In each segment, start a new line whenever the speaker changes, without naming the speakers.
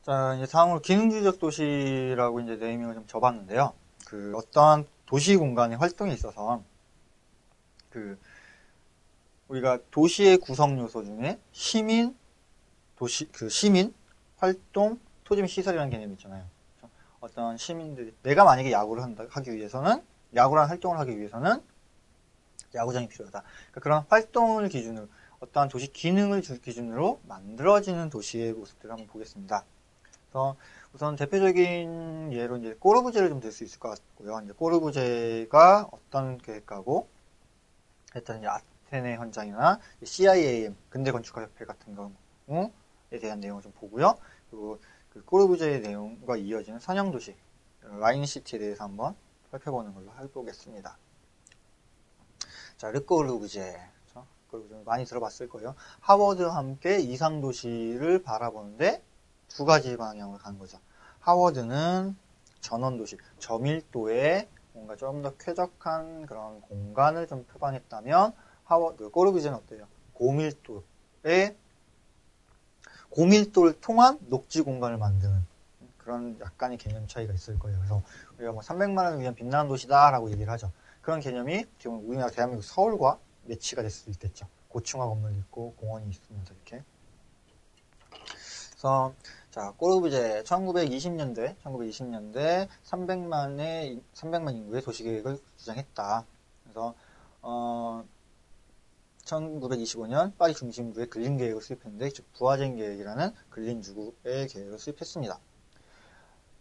자, 이제 다음으로 기능주의적 도시라고 이제 네이밍을 좀 줘봤는데요. 어떠한 도시 공간의 활동에 있어서, 우리가 도시의 구성 요소 중에 시민, 시민, 활동, 토지 및 시설이라는 개념이 있잖아요. 어떤 시민들이, 내가 만약에 하기 위해서는, 야구라는 활동을 하기 위해서는 야구장이 필요하다. 그러니까 그런 활동을 기준으로, 어떠한 도시 기능을 기준으로 만들어지는 도시의 모습들을 한번 보겠습니다. 그래서 우선 대표적인 예로 이제 꼬르부제를 좀 들 수 있을 것 같고요. 이제 꼬르부제가 어떤 계획가고, 일단 이제 아테네 현장이나 CIAM, 근대 건축가협회 같은 경우에 대한 내용을 좀 보고요. 그리고 그 꼬르부제의 내용과 이어지는 선형도시, 라인시티에 대해서 한번 살펴보는 걸로 해보겠습니다. 자, 르꼬르부제. 많이 들어봤을 거예요. 하워드와 함께 이상도시를 바라보는데 두 가지 방향으로 가는 거죠. 하워드는 전원도시, 저밀도에 뭔가 좀 더 쾌적한 그런 공간을 좀 표방했다면, 꼬르부제는 어때요? 고밀도를 통한 녹지 공간을 만드는 그런 약간의 개념 차이가 있을 거예요. 그래서 우리가 뭐 300만 원을 위한 빛나는 도시다라고 얘기를 하죠. 그런 개념이 지금 우리나라 대한민국 서울과 매치가 될 수도 있겠죠. 고층화 건물이 있고 공원이 있으면서 이렇게. 그래서 자, 꼬르부제 1920년대 300만 인구의 도시계획을 주장했다. 그래서 1925년 파리 중심부의 근린 계획을 수립했는데, 즉 부하젠 계획이라는 근린 주구의 계획을 수립했습니다.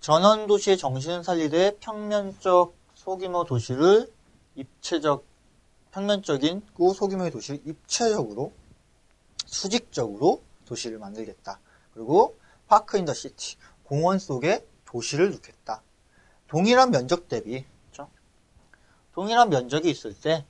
전원 도시의 정신을 살리되 평면적 소규모 도시를 평면적인 소규모의 도시를 입체적으로, 수직적으로 도시를 만들겠다. 그리고 파크 인 더 시티, 공원 속에 도시를 넣겠다. 동일한 면적 대비, 그렇죠? 동일한 면적이 있을 때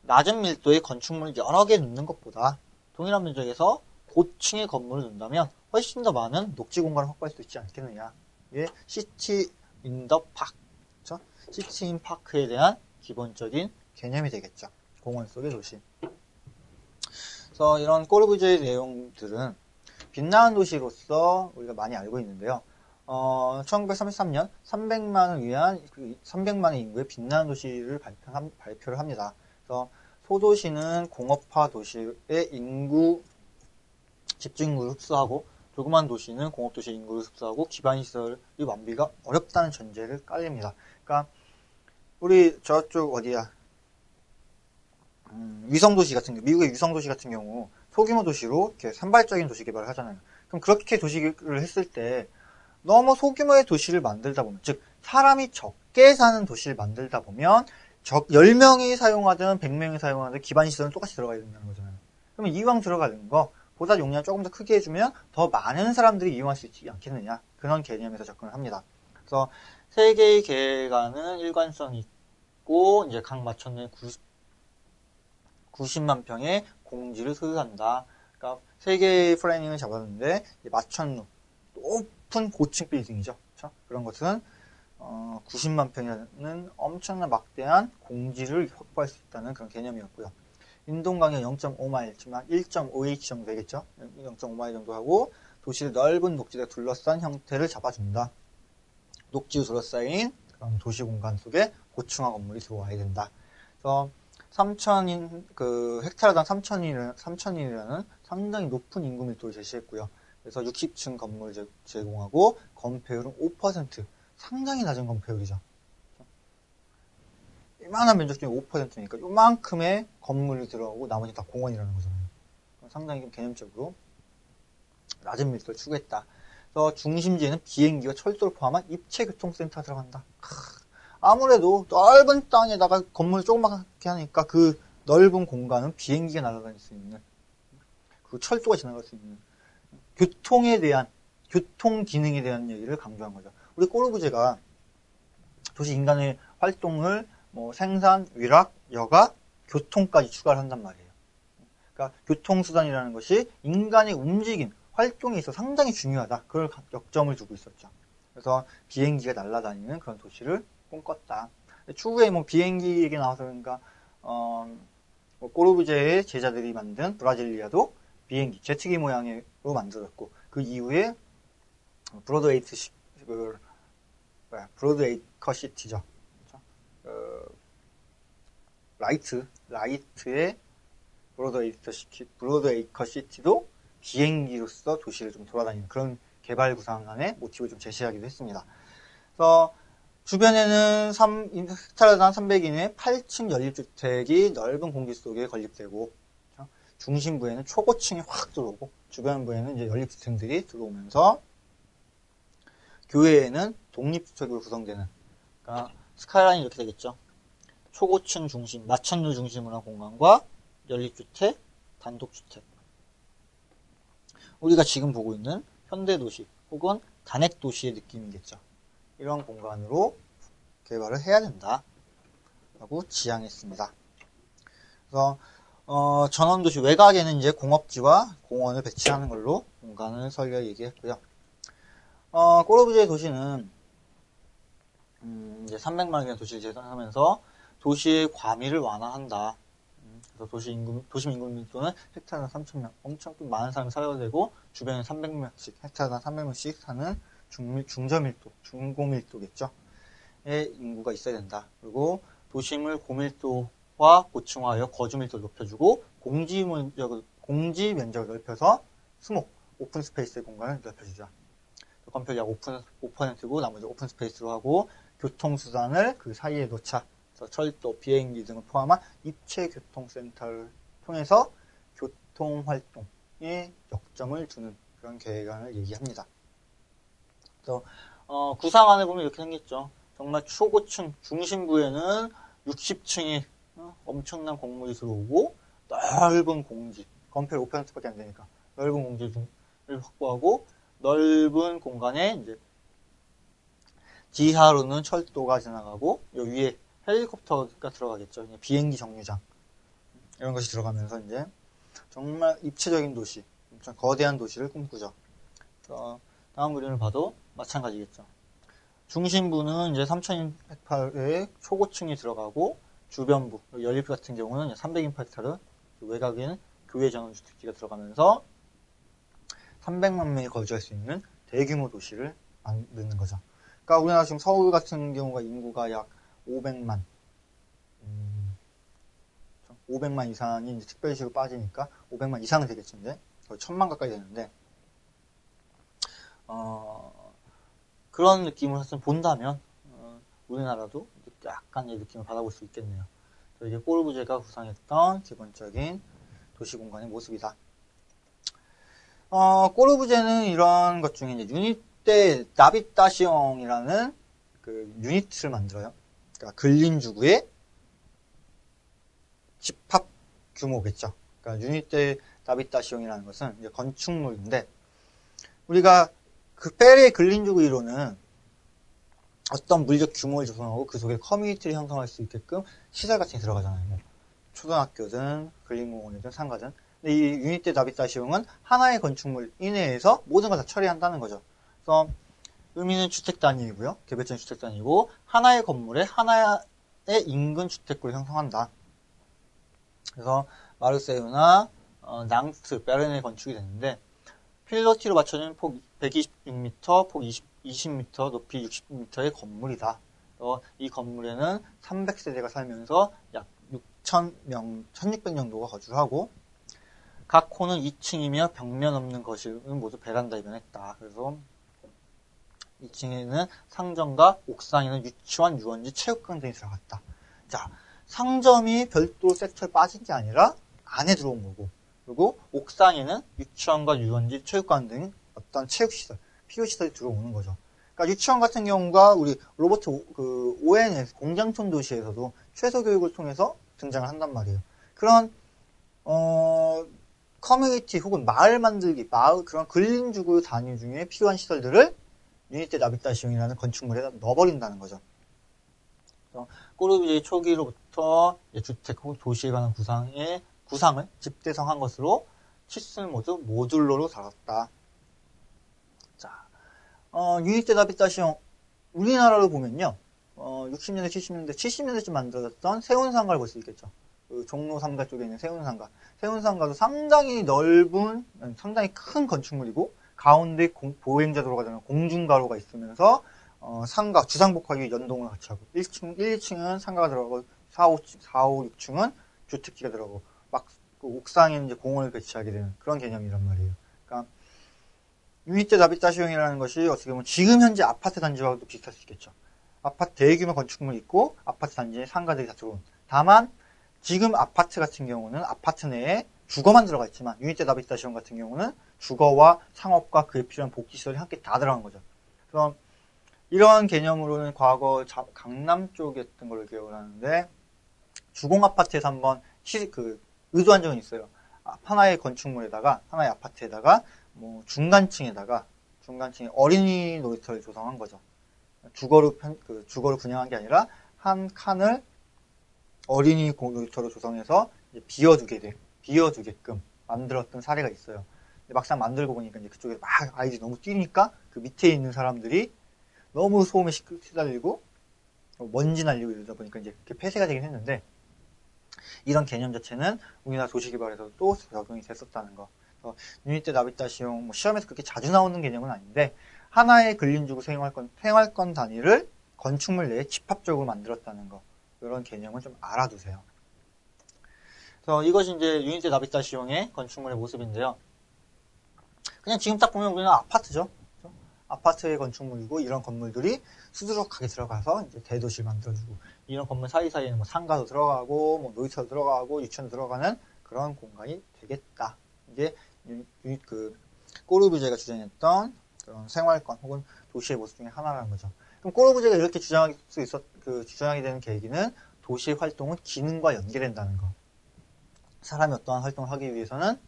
낮은 밀도의 건축물을 여러 개 넣는 것보다 동일한 면적에서 고층의 건물을 넣는다면 훨씬 더 많은 녹지 공간을 확보할 수 있지 않겠느냐. 이게 시티 인 더 파크, 그렇죠? 시티 인 파크에 대한 기본적인 개념이 되겠죠. 공원 속의 도시. 그래서 이런 꼬르부제의 내용들은 빛나는 도시로서 우리가 많이 알고 있는데요. 1933년 300만의 인구의 빛나는 도시를 발표를 합니다. 그래서 소도시는 공업화 도시의 집중 인구를 흡수하고, 조그만 도시는 공업도시의 인구를 흡수하고 기반시설의 완비가 어렵다는 전제를 깔립니다. 그러니까 우리 저쪽 위성도시 같은 경우, 미국의 위성도시 같은 경우 소규모 도시로 이렇게 산발적인 도시 개발을 하잖아요. 그럼 그렇게 도시를 했을 때 너무 소규모의 도시를 만들다 보면, 즉 사람이 적게 사는 도시를 만들다 보면 10명이 사용하든 100명이 사용하든 기반시설은 똑같이 들어가야 된다는 거잖아요. 그러면 이왕 들어가는 거 보다 용량 조금 더 크게 해주면 더 많은 사람들이 이용할 수 있지 않겠느냐, 그런 개념에서 접근을 합니다. 그래서 세 개의 계획안은 일관성이 있고, 이제 각 마천내 90만 평의 공지를 소유한다. 그러니까 세 개의 플래닝을 잡았는데, 마천루, 높은 고층 빌딩이죠. 그렇죠? 그런 것은 90만 평이라는 엄청난 막대한 공지를 확보할 수 있다는 그런 개념이었고요. 인동강역 0.5마일, 1.5H 정도 되겠죠? 0.5마일 정도 하고, 도시를 넓은 녹지에 둘러싼 형태를 잡아준다. 녹지로 둘러싸인 그런 도시 공간 속에 고층화 건물이 들어와야 된다. 그래서 헥타르당 3,000인이라는 상당히 높은 인구 밀도를 제시했고요. 그래서 60층 건물을 제공하고, 건폐율은 5%, 상당히 낮은 건폐율이죠. 이만한 면적 중에 5%니까 요만큼의 건물이 들어오고 나머지 다 공원이라는 거잖아요. 상당히 좀 개념적으로 낮은 밀도를 추구했다. 그래서 중심지에는 비행기와 철도를 포함한 입체교통센터가 들어간다. 아무래도 넓은 땅에다가 건물을 조그맣게 하니까 그 넓은 공간은 비행기가 날아다닐 수 있는, 그 철도가 지나갈 수 있는 교통 기능에 대한 얘기를 강조한 거죠. 우리 꼬르부제가 도시 인간의 활동을 생산, 위락, 여가, 교통까지 추가를 한단 말이에요. 그러니까 교통수단이라는 것이 인간의 움직임, 활동에 있어서 상당히 중요하다. 그걸 역점을 두고 있었죠. 그래서 비행기가 날아다니는 그런 도시를 꿈꿨다. 추후에 비행기 얘기 나와서 그러니까 꼬르부제의 제자들이 만든 브라질리아도 비행기, 제트기 모양으로 만들었고, 그 이후에 브로드웨이트 브로드웨이커 시티죠. 라이트의 브로드웨이커 시티도 비행기로서 도시를 좀 돌아다니는 그런 개발 구상안의 모티브를 좀 제시하기도 했습니다. 그래서 주변에는 헥타르당 한 300인의 8층 연립주택이 넓은 공기 속에 건립되고, 중심부에는 초고층이 확 들어오고, 주변부에는 이제 연립주택들이 들어오면서, 교외에는 독립주택으로 구성되는, 그러니까 스카이라인이 이렇게 되겠죠. 초고층 중심, 마천루 중심으로 한 공간과 연립주택, 단독주택. 우리가 지금 보고 있는 현대도시 혹은 단핵도시의 느낌이겠죠. 이런 공간으로 개발을 해야 된다 라고 지향했습니다. 그래서 전원도시 외곽에는 이제 공업지와 공원을 배치하는 걸로 공간을 설계 얘기했고요. 꼬르부지에 도시는 이제 300만 원의 도시를 재생하면서 도시의 과밀을 완화한다. 그래서 도시 인구 밀도는 헥타르당 3,000명, 엄청 많은 사람이 살아야 되고 주변에 300명씩, 헥타르당 300명씩 사는 중저밀도, 중고밀도겠죠. 의 인구가 있어야 된다. 그리고 도심을 고밀도화, 고층화하여 거주밀도를 높여주고 공지 면적을 넓혀서 수목, 오픈 스페이스의 공간을 넓혀주자. 건폐율 약 5%고 나머지 오픈 스페이스로 하고 교통수단을 그 사이에 놓자. 철도, 비행기 등을 포함한 입체 교통센터를 통해서 교통활동에 역점을 두는 그런 계획안을 얘기합니다. 그래서 구상안을 보면 이렇게 생겼죠. 정말 초고층, 중심부에는 60층이 엄청난 건물이 들어오고 넓은 공지, 건폐율 5%밖에 안 되니까 넓은 공지를 확보하고 넓은 공간에 이제 지하로는 철도가 지나가고 요 위에 헬리콥터가 들어가겠죠. 비행기 정류장 이런 것이 들어가면서 이제 정말 입체적인 도시, 엄청 거대한 도시를 꿈꾸죠. 다음 그림을 봐도 마찬가지겠죠. 중심부는 이제 3,208의 초고층이 들어가고 주변부, 연립 같은 경우는 300인파이터르, 외곽에는 교외 전원주택지가 들어가면서 300만 명이 거주할 수 있는 대규모 도시를 만드는 거죠. 그러니까 우리나라 지금 서울 같은 경우가 인구가 약 500만 이상이 이제 특별시로 빠지니까 500만 이상은 되겠죠. 이제 거의 1000만 가까이 되는데 그런 느낌을 본다면 우리나라도 약간의 느낌을 받아볼 수 있겠네요. 이게 꼬르부지에가 구상했던 기본적인 도시공간의 모습이다. 꼬르부지에는 이런 것 중에 이제 유닛대 나비타시옹이라는 그 유닛을 만들어요. 그러니까 근린주구의 집합 규모겠죠. 그러니까 유닛대 나비타시옹이라는 것은 이제 건축물인데 우리가 그 페레의 근린주구 이론은 어떤 물적 규모를 조성하고 그 속에 커뮤니티를 형성할 수 있게끔 시설 같은 게 들어가잖아요. 뭐 초등학교든 근린공원이든 상가든. 근데 이 유닛대 나비타시옹은 하나의 건축물 이내에서 모든 걸 다 처리한다는 거죠. 그래서 의미는 주택 단위이고요. 개별적인 주택 단위고 하나의 건물에 하나의 인근 주택구를 형성한다. 그래서 마르세유나 낭트, 베른에 건축이 됐는데 필로티로 맞춰진 폭 126m, 폭 20m, 높이 60m의 건물이다. 이 건물에는 300세대가 살면서 약 1600명 정도가 거주하고 각 호는 2층이며 벽면 없는 거실은 모두 베란다에 변했다. 그래서 2층에는 상점과 옥상에는 유치원, 유원지, 체육관 등이 들어갔다. 자, 상점이 별도 섹터에 빠진 게 아니라 안에 들어온 거고, 그리고 옥상에는 유치원과 유원지, 체육관 등 어떤 체육시설, 필요시설이 들어오는 거죠. 그러니까 유치원 같은 경우가 우리 로버트 ONS 공장촌 도시에서도 최소 교육을 통해서 등장을 한단 말이에요. 그런 커뮤니티 혹은 마을 만들기, 그런 근린주구 단위 중에 필요한 시설들을 유닛대 나비타시옹이라는 건축물에다 넣어버린다는 거죠. 꼬르부지에 초기로부터 주택 혹은 도시에 관한 구상을 집대성한 것으로 치수는 모두 모듈로로 다뤘다. 자, 유닛대 나비타시옹 우리나라로 보면요, 60년대, 70년대쯤 만들어졌던 세운상가를 볼 수 있겠죠. 그 종로 3가 쪽에 있는 세운상가. 세운상가도 상당히 넓은, 상당히 큰 건축물이고 가운데 보행자 도로가 되는 공중가로가 있으면서 상가, 주상복합이 연동을 같이 하고 1층, 1, 2층은 상가가 들어가고 4, 5, 6층은 주택지가 들어가고 막 그 옥상에 이제 공원을 배치하게 되는 그런 개념이란 말이에요. 그러니까 유니트 나비타시용이라는 것이 어떻게 보면 지금 현재 아파트 단지와도 비슷할 수 있겠죠. 아파트 대규모 건축물이 있고 아파트 단지에 상가들이 다 들어온. 다만 지금 아파트 같은 경우는 아파트 내에 주거만 들어가 있지만 유니트 나비타시용 같은 경우는 주거와 상업과 그에 필요한 복지시설이 함께 다 들어간 거죠. 그럼 이런 개념으로는 과거 강남 쪽이었던 걸로 기억을 하는데 주공 아파트에서 한번 의도한 적은 있어요. 하나의 건축물에다가 하나의 아파트에다가 뭐 중간층에 어린이 놀이터를 조성한 거죠. 주거를 분양한 게 아니라 한 칸을 어린이 놀이터로 조성해서 이제 비워두게끔 만들었던 사례가 있어요. 근데 막상 만들고 보니까 이제 그쪽에 막 아이들이 너무 뛰니까 그 밑에 있는 사람들이 너무 소음에 시달리고 먼지 날리고 이러다 보니까 이제 그게 폐쇄가 되긴 했는데 이런 개념 자체는 우리나라 도시개발에서도 또 적용이 됐었다는 거. 유니트 나비타시용 뭐 시험에서 그렇게 자주 나오는 개념은 아닌데 하나의 근린주거 생활권 단위를 건축물 내에 집합적으로 만들었다는 거. 이런 개념을 좀 알아두세요. 그래서 이것이 이제 유니트 나비타시용의 건축물의 모습인데요. 그냥 지금 딱 보면 우리는 아파트죠. 아파트의 건축물이고 이런 건물들이 수두룩하게 들어가서 이제 대도시를 만들어주고 이런 건물 사이사이에는 뭐 상가도 들어가고 뭐 놀이터도 들어가고 유치원도 들어가는 그런 공간이 되겠다. 이게 꼬르부제가 주장했던 그런 생활권 혹은 도시의 모습 중에 하나라는 거죠. 그럼 꼬르부제가 이렇게 주장하게 되는 계기는 도시의 활동은 기능과 연계된다는 거. 사람이 어떠한 활동을 하기 위해서는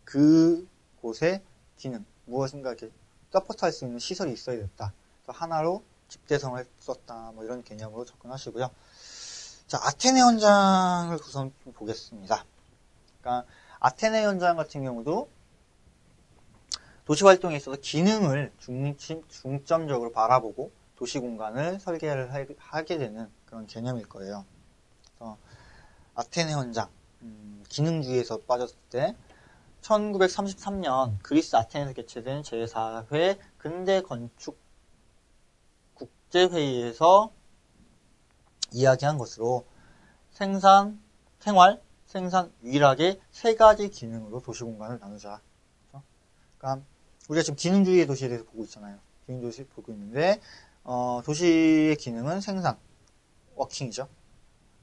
그곳의 기능, 무엇인가 이렇게 서포트할 수 있는 시설이 있어야 됐다. 그래서 하나로 집대성을 썼다. 뭐 이런 개념으로 접근하시고요. 자, 아테네 현장을 우선 좀 보겠습니다. 그러니까 아테네 현장 같은 경우도 도시 활동에 있어서 기능을 중점적으로 바라보고 도시 공간을 설계를 하게 되는 그런 개념일 거예요. 그래서 아테네 현장, 기능주의에서 빠졌을 때 1933년 그리스 아테네에서 개최된 제4회 근대건축 국제회의에서 이야기한 것으로 생산, 위락의 세 가지 기능으로 도시공간을 나누자. 그러니까 우리가 지금 기능주의의 도시에 대해서 보고 있잖아요. 기능주의 보고 있는데 도시의 기능은 생산, 워킹이죠.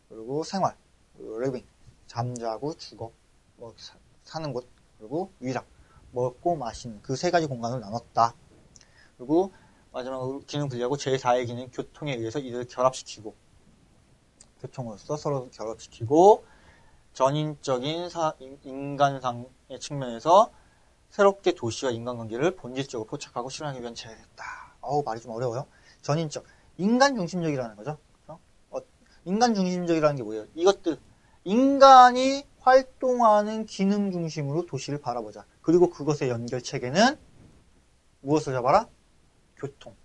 그리고 생활, 리빙, 잠자고 죽어, 뭐 사는 곳, 그리고 위락, 먹고 마시는 그 세 가지 공간을 나눴다. 그리고 마지막으로 기능 분리하고 제4의 기능 교통에 의해서 이들을 결합시키고 교통으로서 서로 결합시키고 전인적인 인간상의 측면에서 새롭게 도시와 인간관계를 본질적으로 포착하고 실현하기 위한 제안이었다. 말이 좀 어려워요. 전인적, 인간 중심적이라는 거죠. 인간 중심적이라는 게 뭐예요? 이것들 인간이 활동하는 기능 중심으로 도시를 바라보자. 그리고 그것의 연결 체계는 무엇을 잡아라? 교통,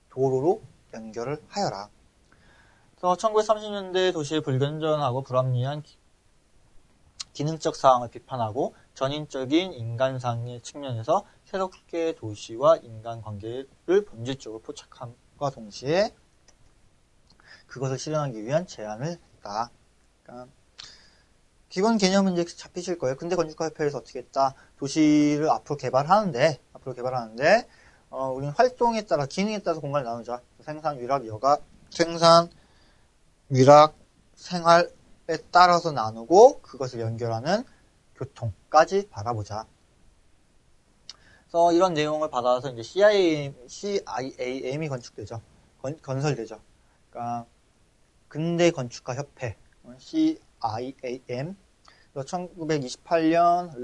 도로로 연결을 하여라. 그래서 1930년대 도시의 불건전하고 불합리한 기능적 사항을 비판하고 전인적인 인간상의 측면에서 새롭게 도시와 인간관계를 본질적으로 포착함과 동시에 그것을 실현하기 위한 제안을 했다. 그러니까 기본 개념은 이제 잡히실 거예요. 근대 건축가협회에서 어떻게 했다? 도시를 앞으로 개발하는데 우리는 활동에 따라 기능에 따라서 공간을 나누자. 생산, 위락, 생활에 따라서 나누고 그것을 연결하는 교통까지 바라보자. 그래서 이런 내용을 받아서 이제 CIAM이 건축되죠. 건설되죠. 그러니까 근대 건축가 협회 CIAM. 1928년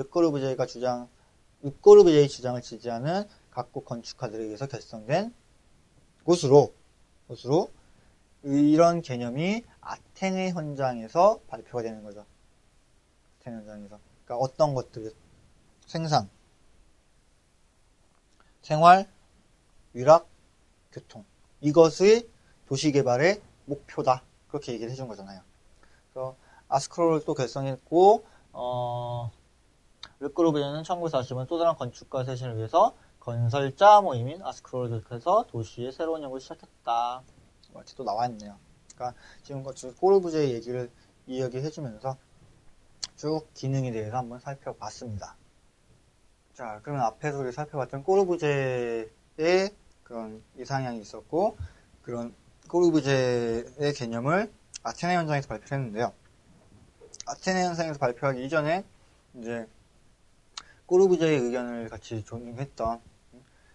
르꼬르부제의 주장을 지지하는 각국 건축가들에 의해서 결성된 곳으로 이런 개념이 아테네 현장에서 발표가 되는 거죠. 아테네 현장에서. 그러니까 어떤 것들, 생산, 생활, 위락, 교통. 이것의 도시개발의 목표다. 그렇게 얘기를 해준 거잖아요. 그래서 아스크롤을 또 결성했고, 르꼬르비에는 1940년 또 다른 건축가 쇄신을 위해서 건설자 모임인 아스크로를 조직해서 도시의 새로운 연구를 시작했다. 마치 또 나와 있네요. 그러니까 지금 꼬르부제의 얘기를 이야기해주면서 쭉 기능에 대해서 한번 살펴봤습니다. 자, 그러면 앞에서 우리 살펴봤던 꼬르부제의 그런 이상향이 있었고, 그런 꼬르부제의 개념을 아테네 현장에서 발표했는데요. 아테네 현장에서 발표하기 이전에 이제 꼬르부제의 의견을 같이 존중했던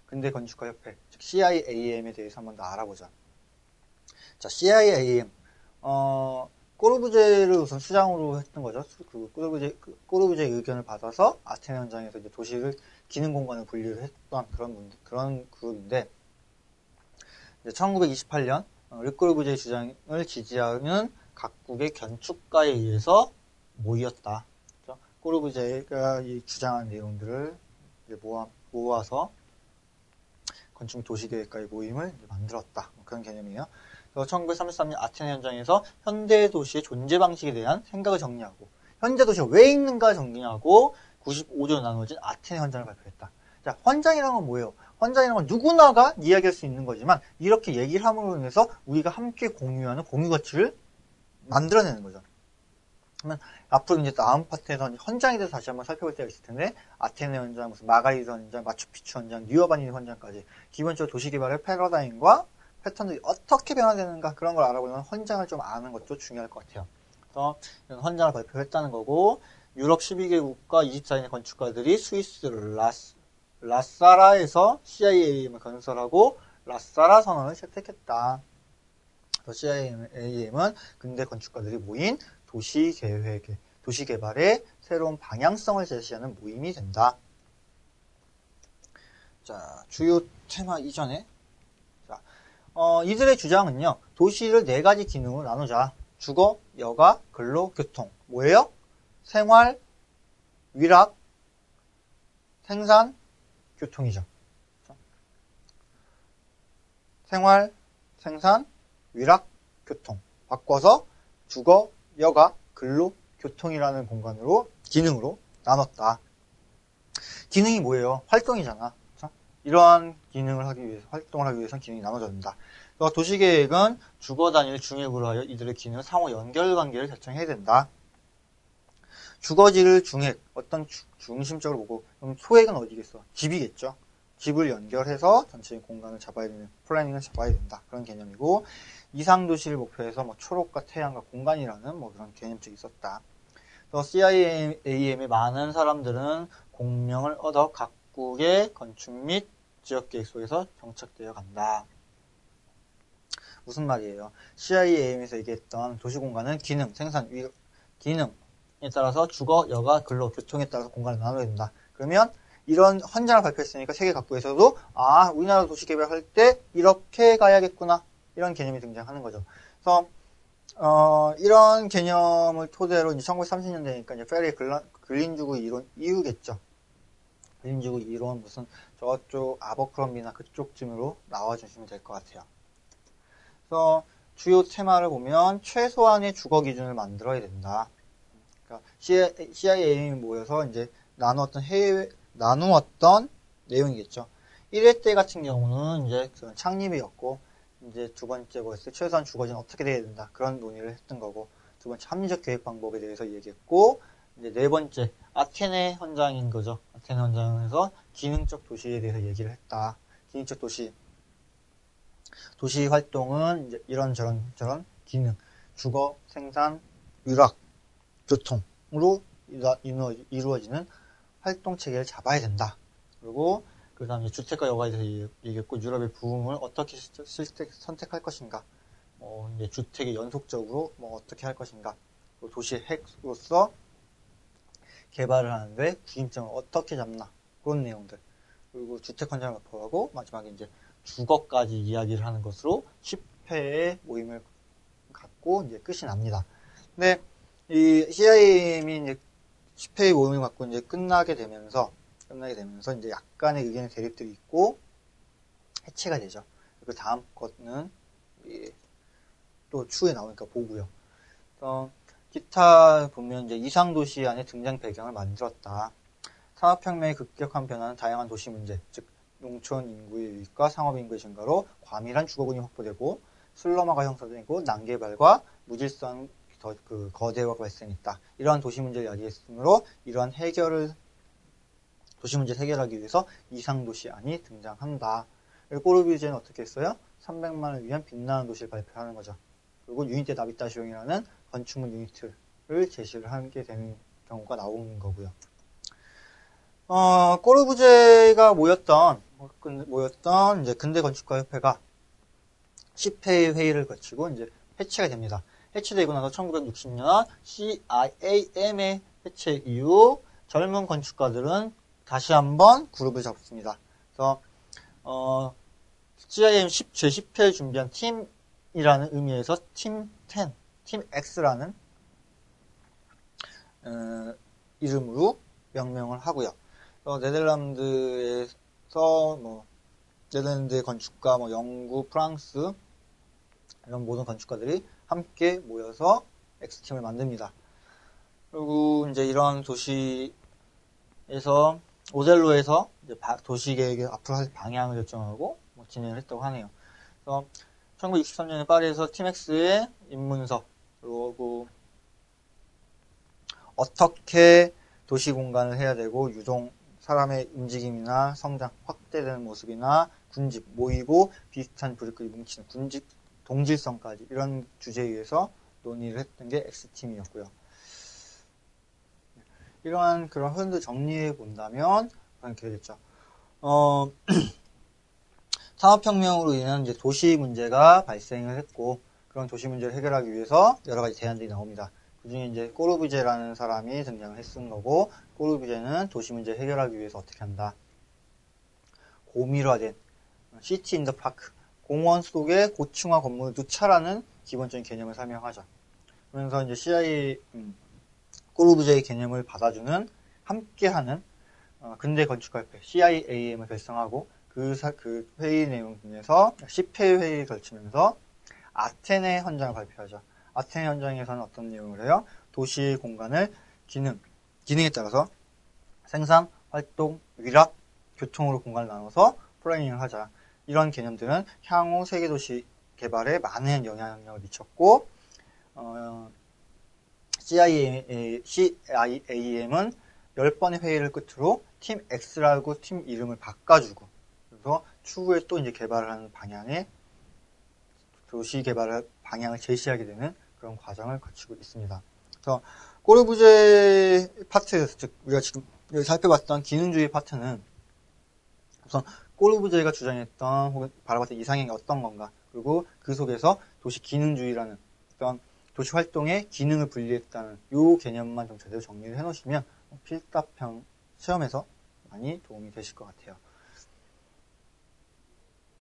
근대 건축가 협회, 즉 CIAM에 대해서 한번 더 알아보자. 자, CIAM, 꼬르부제를 우선 수장으로 했던 거죠. 꼬르부제의 의견을 받아서 아테네 현장에서 이제 도시를 기능 공간을 분리를 했던 그런 그룹인데, 1928년 르꼬르부제의 주장을 지지하는 각국의 건축가에 의해서 모였다. 그렇죠? 꼬르부제가 주장한 내용들을 이제 모아서 건축 도시계획가의 모임을 만들었다. 그런 개념이에요. 그래서 1933년 아테네 현장에서 현대 도시의 존재 방식에 대한 생각을 정리하고 현재 도시가 왜 있는가 정리하고 95조로 나누어진 아테네 현장을 발표했다. 자, 현장이라는 건 뭐예요? 현장이라는 건 누구나가 이야기할 수 있는 거지만 이렇게 얘기를 함으로 인해서 우리가 함께 공유하는 공유 가치를 만들어내는 거죠. 그러면 앞으로 이제 다음 파트에서 현장에 대해서 다시 한번 살펴볼 때가 있을 텐데, 아테네 현장, 무슨 마가리드 현장, 마추픽추 현장, 뉴어바니 현장까지 기본적으로 도시개발의 패러다임과 패턴들이 어떻게 변화되는가 그런 걸 알아보려면 현장을 좀 아는 것도 중요할 것 같아요. 그래서 이런 현장을 발표했다는 거고, 유럽 12개국과 24인의 건축가들이 스위스 라사라에서 CIAM을 건설하고 라사라 선언을 채택했다. CIAM은 근대 건축가들이 모인 도시개발의 새로운 방향성을 제시하는 모임이 된다. 자, 주요 테마 이전에. 자, 이들의 주장은요, 도시를 4가지 기능으로 나누자. 주거, 여가, 근로, 교통. 뭐예요? 생활, 위락, 생산, 교통이죠. 생활, 생산, 위락, 교통. 바꿔서 주거, 여가, 근로, 교통이라는 공간으로, 기능으로 나눴다. 기능이 뭐예요? 활동이잖아. 그렇죠? 이러한 기능을 하기 위해서, 활동을 하기 위해서는 기능이 나눠져야 된다. 도시계획은 주거 단위를 중획으로 하여 이들의 기능을 상호 연결관계를 결정해야 된다. 주거지를 중획, 어떤 중심적으로 보고, 그럼 소획은 어디겠어? 집이겠죠. 집을 연결해서 전체의 공간을 잡아야 되는, 플래닝을 잡아야 된다. 그런 개념이고, 이상도시를 목표해서 초록과 태양과 공간이라는 그런 개념책이 있었다. 그래서 CIAM의 많은 사람들은 공명을 얻어 각국의 건축 및 지역계획 속에서 정착되어 간다. 무슨 말이에요? CIAM에서 얘기했던 도시공간은 기능, 생산, 기능에 따라서 주거, 여가, 근로, 교통에 따라서 공간을 나눠야 된다. 그러면 이런 헌장을 발표했으니까 세계 각국에서도 우리나라 도시개발할 때 이렇게 가야겠구나. 이런 개념이 등장하는 거죠. 그래서 이런 개념을 토대로 이제 1930년대니까 이제 페리의 근린주구 이론 이후겠죠. 근린주구 이론 무슨 저쪽 아버크롬비나 그쪽쯤으로 나와주시면 될 것 같아요. 그래서 주요 테마를 보면 최소한의 주거 기준을 만들어야 된다. 그러니까 CIAM이 모여서 이제 나누었던 내용이겠죠. 1회 때 같은 경우는 이제 창립이었고, 이제 두 번째 거였을 때 최소한 주거지는 어떻게 돼야 된다. 그런 논의를 했던 거고, 두 번째 합리적 계획 방법에 대해서 얘기했고, 이제 네 번째 아테네 현장인 거죠. 아테네 현장에서 기능적 도시에 대해서 얘기를 했다. 기능적 도시 활동은 이제 이런저런 기능, 주거, 생산, 유락, 교통으로 이루어지는 활동 체계를 잡아야 된다. 그리고 그 다음에 주택과 여가에 대해서 얘기했고, 유럽의 부흥을 어떻게 선택할 것인가, 이제 주택이 연속적으로 어떻게 할 것인가, 그리고 도시의 핵으로서 개발을 하는데 구심점을 어떻게 잡나, 그런 내용들. 그리고 주택 환경을 확보하고, 마지막에 이제 주거까지 이야기를 하는 것으로 10회의 모임을 갖고 이제 끝이 납니다. 근데 이 CIM이 이제 10회의 모임을 갖고 이제 끝나게 되면서 이제 약간의 의견의 대립들이 있고 해체가 되죠. 그 다음 것은 또 추후에 나오니까 보고요. 기타 보면 이제 이상도시 안에 등장 배경을 만들었다. 산업혁명의 급격한 변화는 다양한 도시 문제, 즉 농촌 인구의 유입과 상업 인구의 증가로 과밀한 주거군이 확보되고 슬럼화가 형성되고 난개발과 무질서한 거대화가 발생했다. 이러한 도시 문제를 야기했으므로 이러한 도시 문제를 해결하기 위해서 이상도시안이 등장한다. 꼬르비제는 어떻게 했어요? 300만을 위한 빛나는 도시를 발표하는 거죠. 그리고 유니테 나비타시옹이라는 건축물 유니트를 제시를 하게 되는 경우가 나오는 거고요. 꼬르부제가 모였던 이제 근대 건축가 협회가 10회의 회의를 거치고 이제 해체가 됩니다. 해체되고 나서 1960년 CIAM의 해체 이후 젊은 건축가들은 다시 한번 그룹을 잡습니다. 그래서 CIAM 제10회를 준비한 팀이라는 의미에서 팀 10, 팀 X라는 이름으로 명명을 하고요. 네덜란드에서 네덜란드의 건축가, 영국, 프랑스 이런 모든 건축가들이 함께 모여서 X팀을 만듭니다. 그리고 이제 이런 도시에서 오델로에서 이제 도시 계획의 앞으로 할 방향을 결정하고 진행을 했다고 하네요. 그래서 1963년에 파리에서 팀 X의 입문서 그리고 어떻게 도시 공간을 해야 되고 사람의 움직임이나 성장, 확대되는 모습이나 군집, 모이고 비슷한 부류끼리 뭉치는 군집, 동질성까지 이런 주제에 의해서 논의를 했던 게 X팀이었고요. 이러한 그런 흐름들 정리해 본다면 그렇게 되겠죠. 산업혁명으로 인한 이제 도시 문제가 발생을 했고 그런 도시 문제를 해결하기 위해서 여러 가지 대안들이 나옵니다. 그 중에 이제 꼬르부제라는 사람이 등장을 했은 거고, 꼬르부제는 도시 문제 해결하기 위해서 어떻게 한다? 고밀화된 시티 인 더 파크, 공원 속에 고층화 건물을 두차라는 기본적인 개념을 설명하죠. 그러면서 이제 꼬르부제의 개념을 받아주는 함께하는 근대 건축가협회 CIAM을 결성하고 그 회의 내용 중에서 10회 회의를 걸치면서 아테네 현장을 발표하죠. 아테네 현장에서는 어떤 내용을 해요? 도시의 공간을 기능에 따라서 생산, 활동, 위락, 교통으로 공간을 나눠서 플래닝을 하자. 이런 개념들은 향후 세계도시 개발에 많은 영향력을 미쳤고 CIAM은 10번의 회의를 끝으로 팀 X라고 팀 이름을 바꿔주고 그래서 추후에 또 이제 개발을 하는 방향의 도시 개발의 방향을 제시하게 되는 그런 과정을 거치고 있습니다. 그래서 꼬르부제 파트, 즉 우리가 지금 살펴봤던 기능주의 파트는 우선 꼬르부제가 주장했던 혹은 바라봤던 이상형이 어떤 건가, 그리고 그 속에서 도시 기능주의라는 어떤 도시 활동의 기능을 분리했다는 이 개념만 좀 제대로 정리를 해놓으시면 필답형 시험에서 많이 도움이 되실 것 같아요.